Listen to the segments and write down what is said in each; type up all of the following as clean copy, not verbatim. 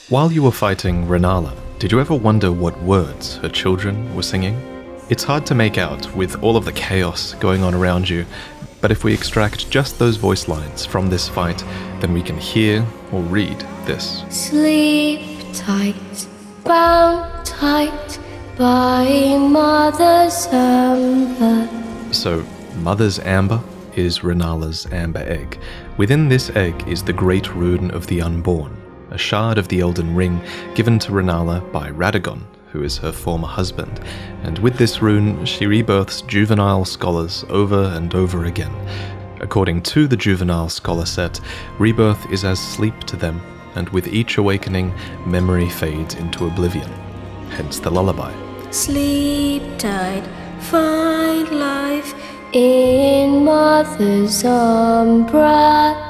While you were fighting Renala, did you ever wonder what words her children were singing? It's hard to make out with all of the chaos going on around you, but if we extract just those voice lines from this fight, then we can hear or read this. Sleep tight, bound tight by Mother's amber. So, Mother's Amber is Renala's amber egg. Within this egg is the Great Rune of the Unborn, a shard of the Elden Ring given to Renala by Radagon, who is her former husband, and with this rune she rebirths Juvenile Scholars over and over again. According to the Juvenile Scholar set, rebirth is as sleep to them, and with each awakening, memory fades into oblivion. Hence the lullaby. Sleep tight, find life in Mother's umbra.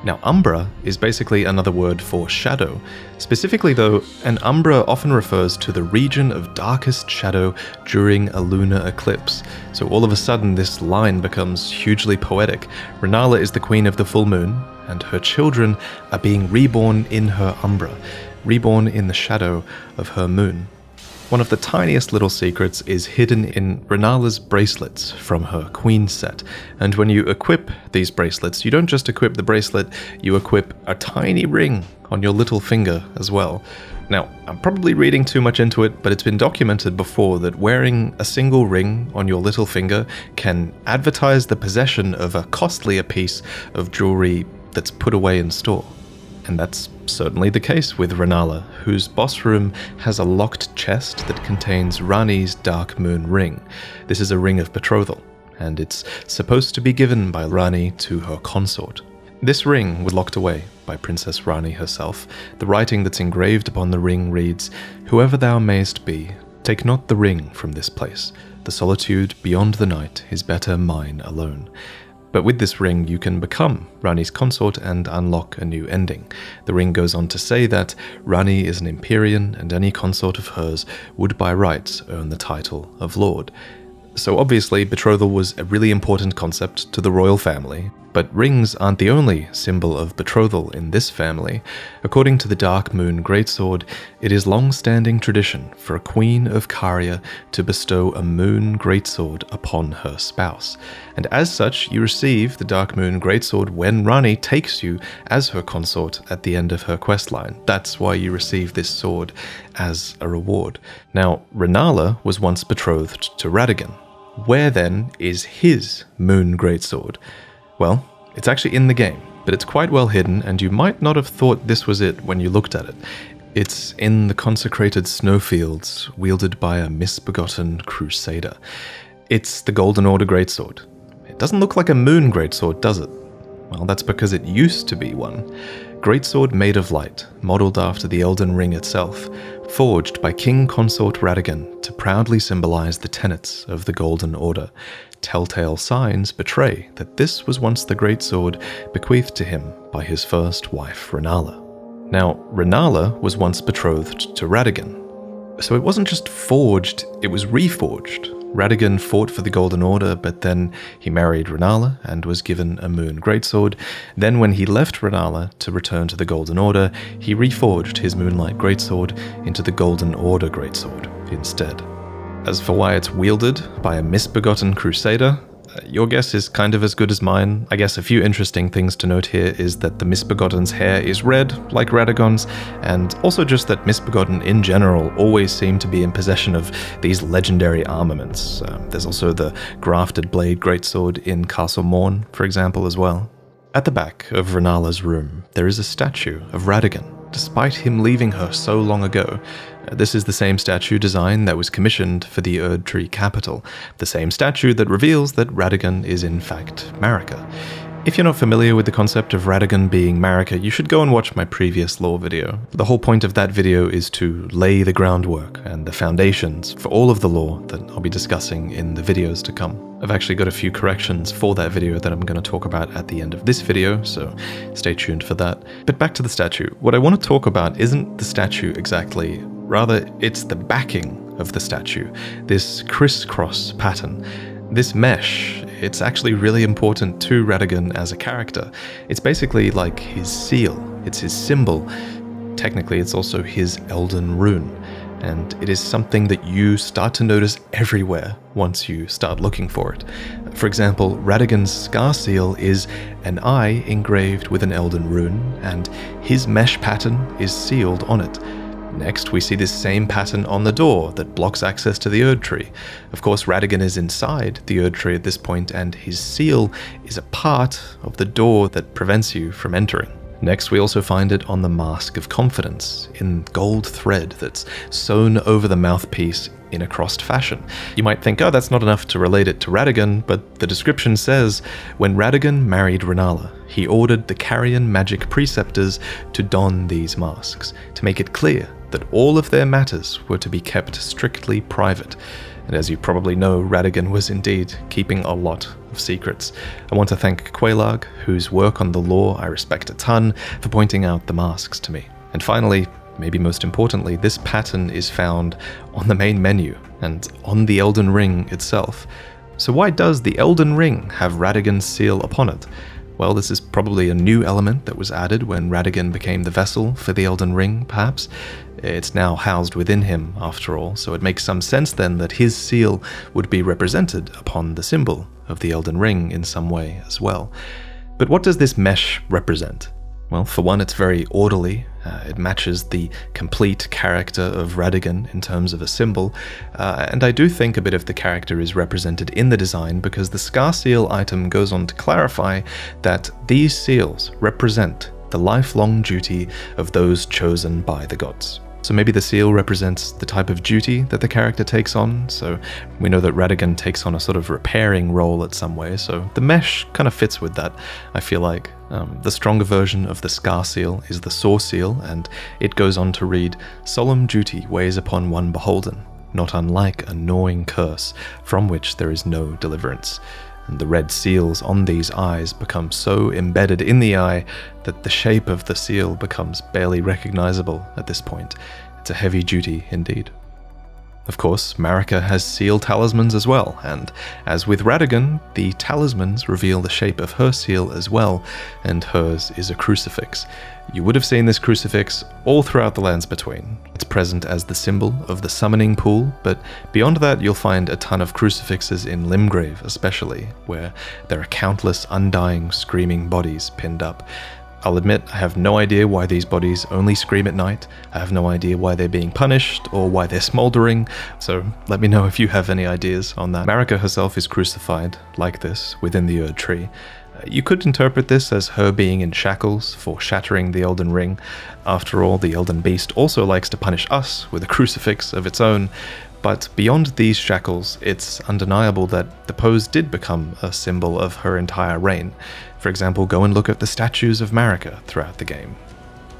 Now, umbra is basically another word for shadow. Specifically though, an umbra often refers to the region of darkest shadow during a lunar eclipse. So all of a sudden this line becomes hugely poetic. Renala is the queen of the full moon, and her children are being reborn in her umbra, reborn in the shadow of her moon. One of the tiniest little secrets is hidden in Renala's bracelets from her Queen set, and when you equip these bracelets, you don't just equip the bracelet, you equip a tiny ring on your little finger as well. Now, I'm probably reading too much into it, but it's been documented before that wearing a single ring on your little finger can advertise the possession of a costlier piece of jewelry that's put away in store. And that's certainly the case with Renala, whose boss room has a locked chest that contains Ranni's Dark Moon ring. This is a ring of betrothal, and it's supposed to be given by Ranni to her consort. This ring was locked away by Princess Ranni herself. The writing that's engraved upon the ring reads, "Whoever thou mayst be, take not the ring from this place. The solitude beyond the night is better mine alone." But with this ring, you can become Ranni's consort and unlock a new ending. The ring goes on to say that Ranni is an Empyrean, and any consort of hers would by rights earn the title of Lord. So obviously, betrothal was a really important concept to the royal family, but rings aren't the only symbol of betrothal in this family. According to the Dark Moon Greatsword, it is long-standing tradition for a queen of Caria to bestow a moon greatsword upon her spouse. And as such, you receive the Dark Moon Greatsword when Ranni takes you as her consort at the end of her questline. That's why you receive this sword as a reward. Now, Renala was once betrothed to Radagon. Where then is his moon greatsword? Well, it's actually in the game, but it's quite well hidden, and you might not have thought this was it when you looked at it. It's in the consecrated snowfields, wielded by a misbegotten crusader. It's the Golden Order Greatsword. It doesn't look like a moon greatsword, does it? Well, that's because it used to be one. Greatsword made of light, modelled after the Elden Ring itself, forged by King Consort Radagon to proudly symbolize the tenets of the Golden Order. Telltale signs betray that this was once the greatsword bequeathed to him by his first wife, Renala. Now, Renala was once betrothed to Radagon, so it wasn't just forged, it was reforged. Radagon fought for the Golden Order, but then he married Renala and was given a moon greatsword. Then when he left Renala to return to the Golden Order, he reforged his Moonlight Greatsword into the Golden Order Greatsword instead. As for why it's wielded by a misbegotten crusader, your guess is kind of as good as mine. I guess a few interesting things to note here is that the misbegotten's hair is red, like Radagon's, and also just that misbegotten in general always seem to be in possession of these legendary armaments. There's also the grafted blade greatsword in Castle Morn, for example, as well. At the back of Renala's room, there is a statue of Radagon, despite him leaving her so long ago. This is the same statue design that was commissioned for the Erdtree capital, the same statue that reveals that Radagon is in fact Marika. If you're not familiar with the concept of Radagon being Marika, you should go and watch my previous lore video. The whole point of that video is to lay the groundwork and the foundations for all of the lore that I'll be discussing in the videos to come. I've actually got a few corrections for that video that I'm going to talk about at the end of this video, so stay tuned for that. But back to the statue. What I want to talk about isn't the statue exactly, rather it's the backing of the statue, this crisscross pattern. This mesh, it's actually really important to Radagon as a character. It's basically like his seal, it's his symbol. technically it's also his Elden Rune, and it is something that you start to notice everywhere once you start looking for it. For example, Radagon's scar seal is an eye engraved with an Elden Rune, and his mesh pattern is sealed on it. Next, we see this same pattern on the door that blocks access to the Erd Tree. Of course, Radagon is inside the Erd Tree at this point, and his seal is a part of the door that prevents you from entering. Next, we also find it on the Mask of Confidence, in gold thread that's sewn over the mouthpiece in a crossed fashion. You might think, oh, that's not enough to relate it to Radagon, but the description says, when Radagon married Rennala, he ordered the Carrion magic preceptors to don these masks, to make it clear that all of their matters were to be kept strictly private. And as you probably know, Radagon was indeed keeping a lot of secrets. I want to thank Quelaag, whose work on the lore I respect a ton, for pointing out the masks to me. And finally, maybe most importantly, this pattern is found on the main menu and on the Elden Ring itself. So why does the Elden Ring have Radagon's seal upon it? Well, this is probably a new element that was added when Radagon became the vessel for the Elden Ring, perhaps. It's now housed within him, after all, so it makes some sense then that his seal would be represented upon the symbol of the Elden Ring in some way as well. But what does this mesh represent? Well, for one, it's very orderly. It matches the complete character of Radagon in terms of a symbol, and I do think a bit of the character is represented in the design, because the Scar Seal item goes on to clarify that these seals represent the lifelong duty of those chosen by the gods. So maybe the seal represents the type of duty that the character takes on, so we know that Radagon takes on a sort of repairing role at some way, so the mesh kind of fits with that, I feel like. The stronger version of the Scar Seal is the Saw Seal, and it goes on to read, "Solemn duty weighs upon one beholden, not unlike a gnawing curse, from which there is no deliverance." And the red seals on these eyes become so embedded in the eye that the shape of the seal becomes barely recognizable at this point. It's a heavy duty indeed. Of course, Marika has seal talismans as well, and as with Radagon, the talismans reveal the shape of her seal as well, and hers is a crucifix. You would have seen this crucifix all throughout the Lands Between. It's present as the symbol of the summoning pool, but beyond that you'll find a ton of crucifixes in Limgrave especially, where there are countless undying, screaming bodies pinned up. I'll admit, I have no idea why these bodies only scream at night. I have no idea why they're being punished or why they're smoldering, so let me know if you have any ideas on that. Marika herself is crucified like this within the Erd Tree. You could interpret this as her being in shackles for shattering the Elden Ring. After all, the Elden Beast also likes to punish us with a crucifix of its own. But beyond these shackles, it's undeniable that the pose did become a symbol of her entire reign. For example, go and look at the statues of Marika throughout the game.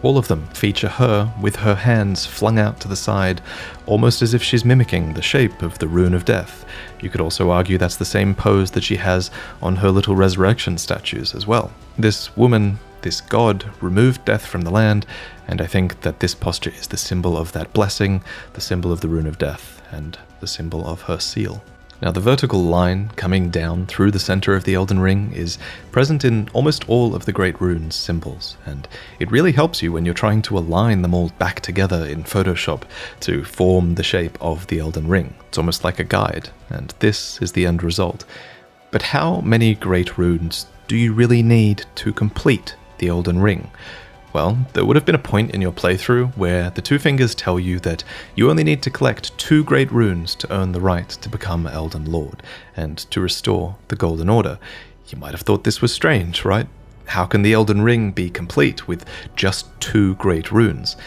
All of them feature her with her hands flung out to the side, almost as if she's mimicking the shape of the Rune of Death. You could also argue that's the same pose that she has on her little resurrection statues as well. This woman, this god, removed death from the land, and I think that this posture is the symbol of that blessing, the symbol of the Rune of Death, and the symbol of her seal. Now, the vertical line coming down through the center of the Elden Ring is present in almost all of the Great Rune's symbols, and it really helps you when you're trying to align them all back together in Photoshop to form the shape of the Elden Ring. It's almost like a guide, and this is the end result. But how many Great Runes do you really need to complete the Elden Ring? Well, there would have been a point in your playthrough where the two fingers tell you that you only need to collect 2 Great Runes to earn the right to become Elden Lord, and to restore the Golden Order. You might have thought this was strange, right? How can the Elden Ring be complete with just 2 Great Runes?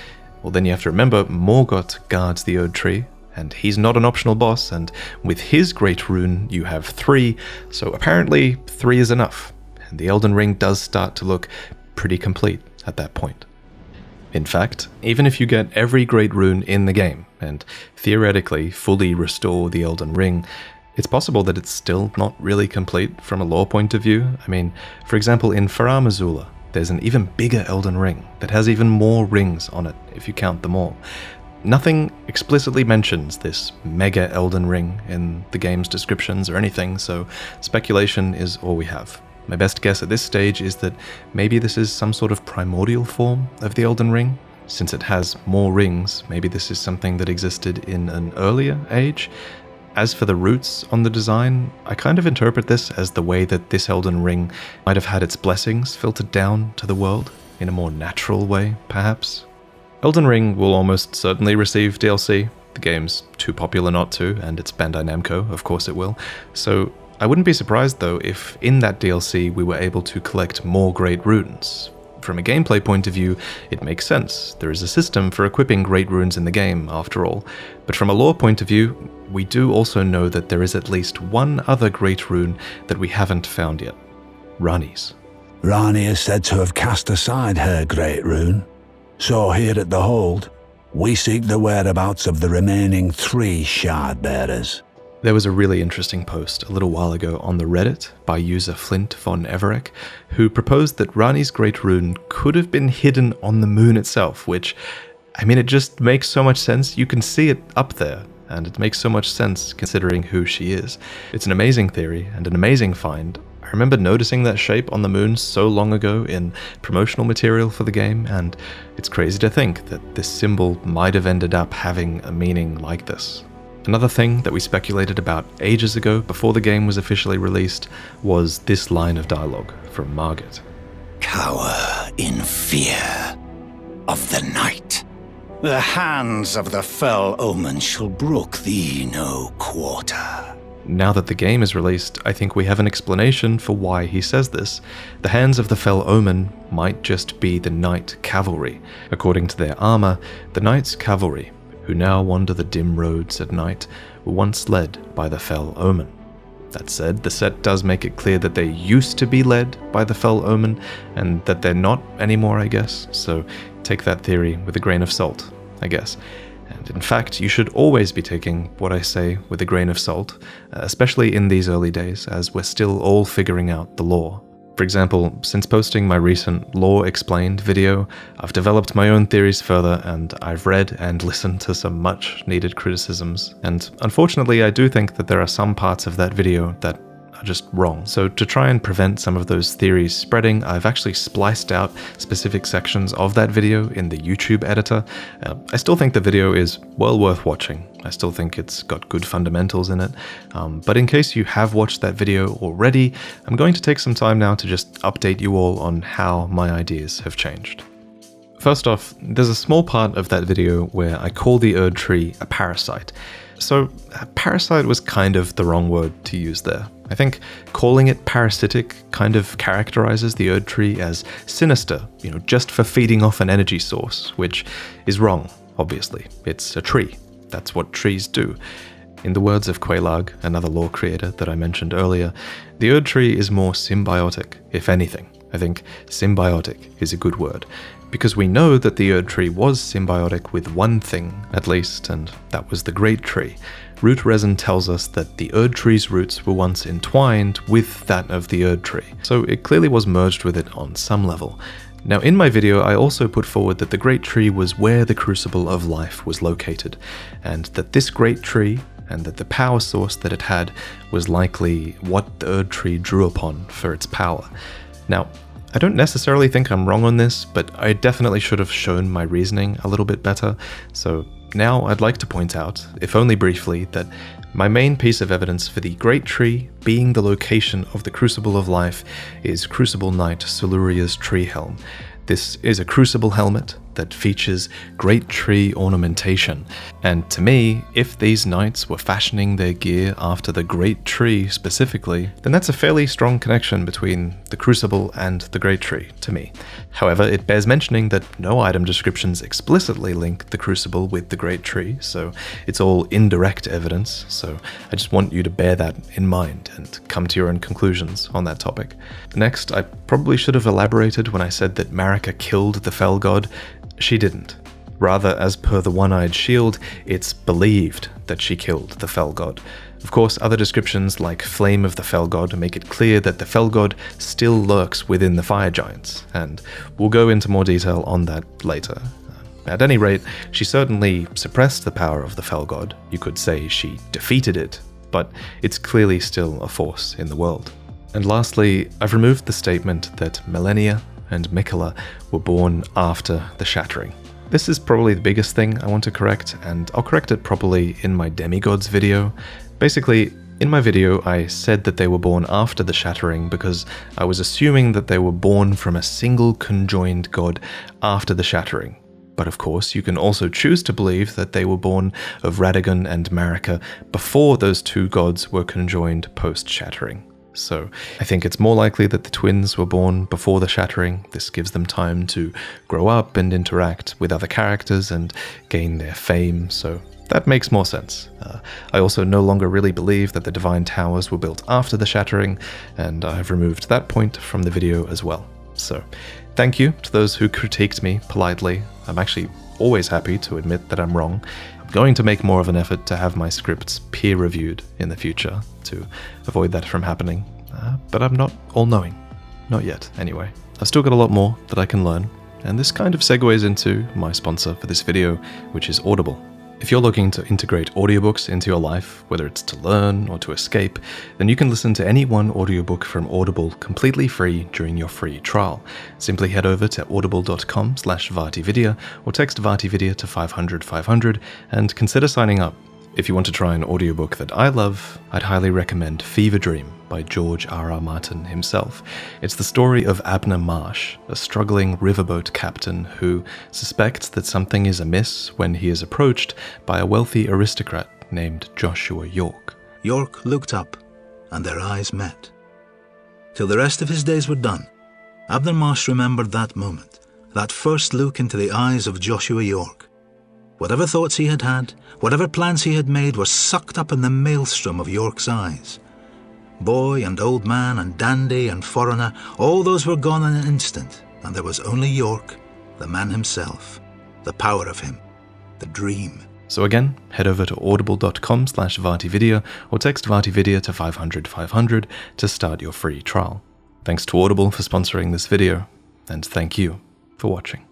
Well, then you have to remember Morgott guards the Erd Tree, and he's not an optional boss, and with his Great Rune you have 3, so apparently 3 is enough, and the Elden Ring does start to look pretty complete at that point. In fact, even if you get every Great Rune in the game, and theoretically fully restore the Elden Ring, it's possible that it's still not really complete from a lore point of view. I mean, for example, in Farum Azula, there's an even bigger Elden Ring that has even more rings on it, if you count them all. Nothing explicitly mentions this mega Elden Ring in the game's descriptions or anything, so speculation is all we have. My best guess at this stage is that maybe this is some sort of primordial form of the Elden Ring. since it has more rings, maybe this is something that existed in an earlier age. As for the roots on the design, I kind of interpret this as the way that this Elden Ring might have had its blessings filtered down to the world, in a more natural way, perhaps. Elden Ring will almost certainly receive DLC. The game's too popular not to, and it's Bandai Namco, of course it will. So I wouldn't be surprised though if in that DLC we were able to collect more great runes. From a gameplay point of view, it makes sense. There is a system for equipping great runes in the game, after all. But from a lore point of view, we do also know that there is at least one other great rune that we haven't found yet. Ranni's. Ranni is said to have cast aside her great rune. So here at the Hold, we seek the whereabouts of the remaining 3 shard bearers. There was a really interesting post a little while ago on the Reddit by user Flint von Everek, who proposed that Ranni's great rune could have been hidden on the moon itself, which, I mean, it just makes so much sense. You can see it up there, and it makes so much sense considering who she is. It's an amazing theory and an amazing find. I remember noticing that shape on the moon so long ago in promotional material for the game, and it's crazy to think that this symbol might have ended up having a meaning like this. Another thing that we speculated about ages ago before the game was officially released was this line of dialogue from Margit. Cower in fear of the night. The hands of the fell omen shall brook thee no quarter. Now that the game is released, I think we have an explanation for why he says this. The hands of the fell omen might just be the Night Cavalry. According to their armor, the Knight's Cavalry, who now wander the dim roads at night, were once led by the fell omen. That said, the set does make it clear that they used to be led by the fell omen, and that they're not anymore, I guess, so take that theory with a grain of salt, I guess. And in fact, you should always be taking what I say with a grain of salt, especially in these early days, as we're still all figuring out the lore. For example, since posting my recent Lore Explained video, I've developed my own theories further, and I've read and listened to some much needed criticisms. And unfortunately, I do think that there are some parts of that video that are just wrong. So to try and prevent some of those theories spreading, I've actually spliced out specific sections of that video in the YouTube editor. I still think the video is well worth watching. I still think it's got good fundamentals in it. But in case you have watched that video already, I'm going to take some time now to just update you all on how my ideas have changed. First off, there's a small part of that video where I call the Erd tree a parasite. So, parasite was kind of the wrong word to use there. I think calling it parasitic kind of characterizes the Erd tree as sinister, just for feeding off an energy source, which is wrong, obviously. It's a tree. That's what trees do. In the words of Quelaag, another lore creator that I mentioned earlier, the Erd tree is more symbiotic, if anything. I think symbiotic is a good word, because we know that the Erd tree was symbiotic with one thing, at least, and that was the Great Tree. Root resin tells us that the Erd tree's roots were once entwined with that of the Erd tree, so it clearly was merged with it on some level. Now in my video I also put forward that the Great Tree was where the Crucible of Life was located, and that this Great Tree, and that the power source that it had, was likely what the Erd tree drew upon for its power. Now, I don't necessarily think I'm wrong on this, but I definitely should have shown my reasoning a little bit better, so now I'd like to point out, if only briefly, that my main piece of evidence for the Great Tree being the location of the Crucible of Life is Crucible Knight Siluria's tree helm. This is a Crucible helmet that features Great Tree ornamentation, and to me, if these knights were fashioning their gear after the Great Tree specifically, then that's a fairly strong connection between the Crucible and the Great Tree, to me. However, it bears mentioning that no item descriptions explicitly link the Crucible with the Great Tree, so it's all indirect evidence, so I just want you to bear that in mind and come to your own conclusions on that topic. Next, I probably should have elaborated when I said that Marika killed the Fell God. She didn't. Rather, as per the One-Eyed Shield, it's believed that she killed the Fell God. Of course, other descriptions like Flame of the Fell God make it clear that the Fell God still lurks within the Fire Giants, and we'll go into more detail on that later. At any rate, she certainly suppressed the power of the Fell God. You could say she defeated it, but it's clearly still a force in the world. And lastly, I've removed the statement that Millennia and Mikola were born after the Shattering. this is probably the biggest thing I want to correct, and I'll correct it properly in my demigods video. Basically, in my video, I said that they were born after the Shattering because I was assuming that they were born from a single conjoined god after the Shattering. But of course, you can also choose to believe that they were born of Radagon and Marika before those two gods were conjoined post-Shattering. So I think it's more likely that the twins were born before the Shattering. This gives them time to grow up and interact with other characters and gain their fame, so that makes more sense. I also no longer really believe that the Divine Towers were built after the Shattering, and I have removed that point from the video as well. So, thank you to those who critiqued me politely. I'm actually always happy to admit that I'm wrong. I'm going to make more of an effort to have my scripts peer-reviewed in the future to avoid that from happening. But I'm not all-knowing. Not yet, anyway. I've still got a lot more that I can learn, and this kind of segues into my sponsor for this video, which is Audible. If you're looking to integrate audiobooks into your life, whether it's to learn or to escape, then you can listen to any one audiobook from Audible completely free during your free trial. Simply head over to audible.com/VaatiVidya or text VaatiVidya to 500 500 and consider signing up. If you want to try an audiobook that I love, I'd highly recommend Fever Dream by George R.R. Martin himself. It's the story of Abner Marsh, a struggling riverboat captain who suspects that something is amiss when he is approached by a wealthy aristocrat named Joshua York. York looked up, and their eyes met. Till the rest of his days were done, Abner Marsh remembered that moment, that first look into the eyes of Joshua York. Whatever thoughts he had had, whatever plans he had made were sucked up in the maelstrom of York's eyes. Boy and old man and dandy and foreigner, all those were gone in an instant, and there was only York, the man himself, the power of him, the dream. So again, head over to audible.com/VaatiVidya or text VaatiVidya to 500 500 to start your free trial. Thanks to Audible for sponsoring this video, and thank you for watching.